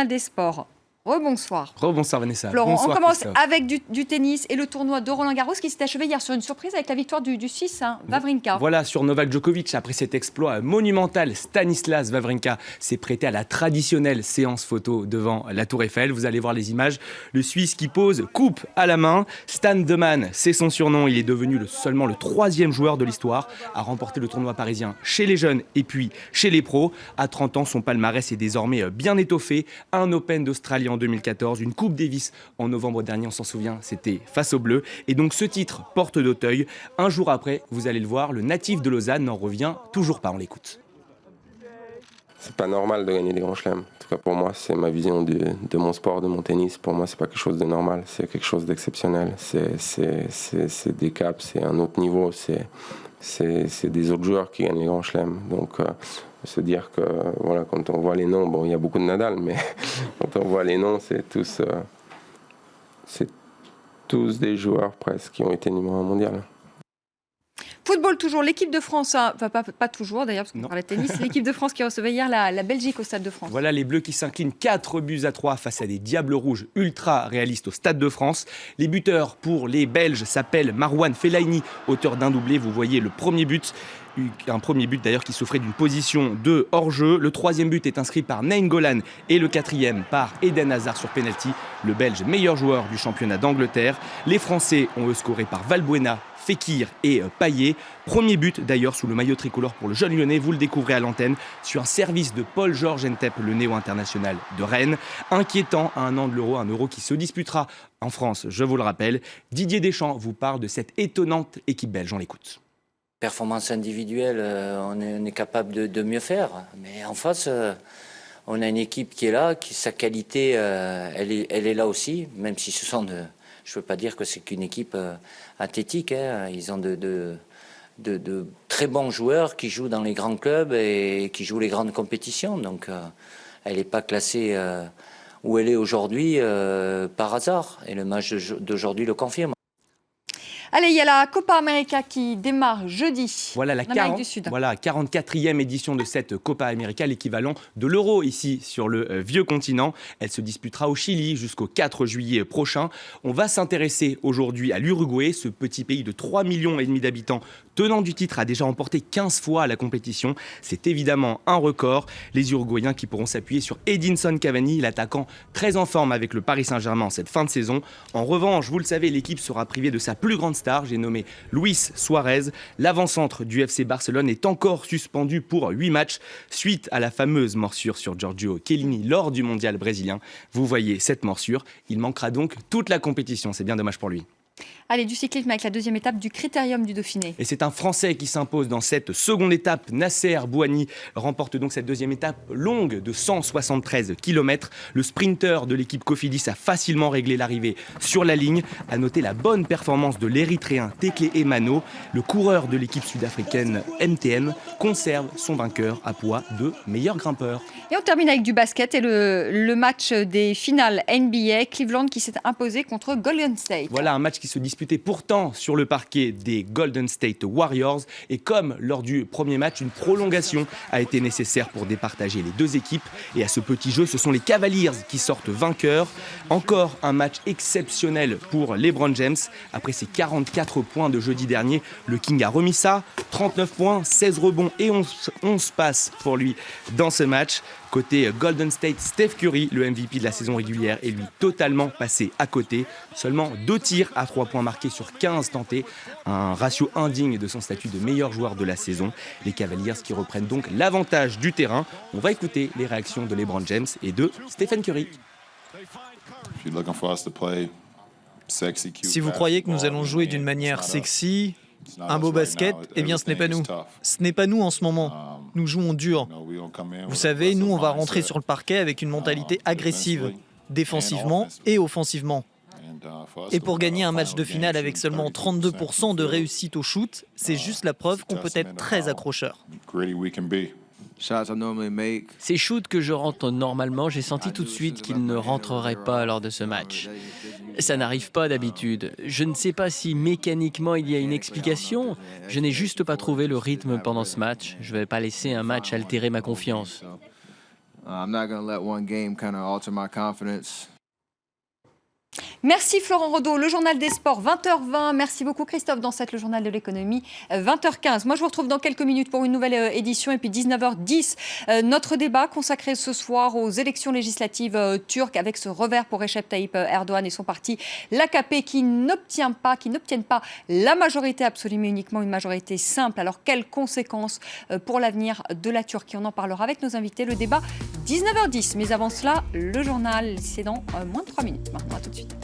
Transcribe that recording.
Des sports. Rebonsoir. Rebonsoir Vanessa. Florent, Bonsoir, on commence Christophe. avec du tennis et le tournoi de Roland-Garros qui s'est achevé hier sur une surprise avec la victoire du Suisse, Wawrinka. Voilà, sur Novak Djokovic, après cet exploit monumental, Stanislas Wawrinka s'est prêté à la traditionnelle séance photo devant la Tour Eiffel. Vous allez voir les images. Le Suisse qui pose coupe à la main. Stan de Man, c'est son surnom. Il est devenu seulement le 3e joueur de l'histoire à remporter le tournoi parisien chez les jeunes et puis chez les pros. À 30 ans, son palmarès est désormais bien étoffé. Un Open d'Australie en 2014, une Coupe Davis en novembre dernier, on s'en souvient, c'était face aux Bleus. Et donc ce titre porte d'Auteuil. Un jour après, vous allez le voir, le natif de Lausanne n'en revient toujours pas. On l'écoute. C'est pas normal de gagner des grands chelems. En tout cas pour moi, c'est ma vision de mon sport, de mon tennis. Pour moi, c'est pas quelque chose de normal, c'est quelque chose d'exceptionnel. C'est des caps, c'est un autre niveau, c'est des autres joueurs qui gagnent les grands chelems. Donc se dire que voilà, quand on voit les noms, bon, il y a beaucoup de Nadal, mais quand on voit les noms, c'est tous des joueurs presque qui ont été numéro 1 mondial. Football toujours, l'équipe de France, enfin pas toujours d'ailleurs parce qu'on parlait de tennis, l'équipe de France qui recevait hier la Belgique au Stade de France. Voilà les Bleus qui s'inclinent 4-3 face à des Diables Rouges ultra réalistes au Stade de France. Les buteurs pour les Belges s'appellent Marouane Fellaini, auteur d'un doublé. Vous voyez le premier but. Un premier but d'ailleurs qui souffrait d'une position de hors-jeu. Le 3e but est inscrit par Nainggolan et le 4e par Eden Hazard sur penalty, le Belge meilleur joueur du championnat d'Angleterre. Les Français ont eux scoré par Valbuena, Fekir et Payet. Premier but d'ailleurs sous le maillot tricolore pour le jeune Lyonnais, vous le découvrez à l'antenne, sur un service de Paul-Georges Ntep, le néo-international de Rennes. Inquiétant à un an de l'Euro, un Euro qui se disputera en France, je vous le rappelle. Didier Deschamps vous parle de cette étonnante équipe belge, on l'écoute. Performance individuelle, on est capable de mieux faire. Mais en face, on a une équipe qui est là, sa qualité, elle est là aussi, même si ce sont je ne veux pas dire que c'est qu'une équipe athlétique. Ils ont de très bons joueurs qui jouent dans les grands clubs et qui jouent les grandes compétitions. Donc, elle n'est pas classée où elle est aujourd'hui par hasard. Et le match d'aujourd'hui le confirme. Allez, il y a la Copa América qui démarre jeudi voilà, en Amérique du Sud. Voilà, 44e édition de cette Copa América, l'équivalent de l'Euro ici sur le vieux continent. Elle se disputera au Chili jusqu'au 4 juillet prochain. On va s'intéresser aujourd'hui à l'Uruguay, ce petit pays de 3,5 millions d'habitants, tenant du titre, a déjà remporté 15 fois la compétition. C'est évidemment un record. Les Uruguayens qui pourront s'appuyer sur Edinson Cavani, l'attaquant très en forme avec le Paris Saint-Germain en cette fin de saison. En revanche, vous le savez, l'équipe sera privée de sa plus grande star, j'ai nommé Luis Suarez. L'avant-centre du FC Barcelone est encore suspendu pour 8 matchs suite à la fameuse morsure sur Giorgio Chiellini lors du mondial brésilien. Vous voyez cette morsure, il manquera donc toute la compétition, c'est bien dommage pour lui. Allez, du cyclisme avec la 2e étape du Critérium du Dauphiné. Et c'est un Français qui s'impose dans cette seconde étape. Nasser Bouhanni remporte donc cette 2e étape longue de 173 km. Le sprinter de l'équipe Cofidis a facilement réglé l'arrivée sur la ligne. À noter la bonne performance de l'Érythréen Tekle Emano. Le coureur de l'équipe sud-africaine MTN conserve son vainqueur à poids de meilleur grimpeur. Et on termine avec du basket et le match des finales NBA. Cleveland qui s'est imposé contre Golden State. Voilà un match qui se disputait pourtant sur le parquet des Golden State Warriors. Et comme lors du premier match, une prolongation a été nécessaire pour départager les deux équipes. Et à ce petit jeu, ce sont les Cavaliers qui sortent vainqueurs. Encore un match exceptionnel pour LeBron James. Après ses 44 points de jeudi dernier, le King a remis ça. 39 points, 16 rebonds et 11 passes pour lui dans ce match. Côté Golden State, Steph Curry, le MVP de la saison régulière, est lui totalement passé à côté. Seulement 2 tirs à 3 points marqués sur 15 tentés. Un ratio indigne de son statut de meilleur joueur de la saison. Les Cavaliers qui reprennent donc l'avantage du terrain. On va écouter les réactions de LeBron James et de Stephen Curry. Si vous croyez que nous allons jouer d'une manière sexy, un beau basket, eh bien ce n'est pas nous. Ce n'est pas nous en ce moment. Nous jouons dur. Vous savez, nous on va rentrer sur le parquet avec une mentalité agressive, défensivement et offensivement. Et pour gagner un match de finale avec seulement 32% de réussite au shoot, c'est juste la preuve qu'on peut être très accrocheur. Ces shoots que je rentre normalement, j'ai senti tout de suite qu'ils ne rentreraient pas lors de ce match. Ça n'arrive pas d'habitude. Je ne sais pas si mécaniquement il y a une explication. Je n'ai juste pas trouvé le rythme pendant ce match. Je ne vais pas laisser un match altérer ma confiance. I'm not going to let one game kind of alter my confidence. Merci Florent Rodeau, le journal des sports, 20h20. Merci beaucoup Christophe Dansette, le journal de l'économie, 20h15. Moi, je vous retrouve dans quelques minutes pour une nouvelle édition. Et puis 19h10, notre débat consacré ce soir aux élections législatives turques avec ce revers pour Recep Tayyip Erdogan et son parti, l'AKP, qui n'obtiennent pas la majorité absolue, mais uniquement une majorité simple. Alors, quelles conséquences pour l'avenir de la Turquie? On en parlera avec nos invités. Le débat, 19h10. Mais avant cela, le journal, c'est dans moins de 3 minutes. Maintenant, à tout de suite.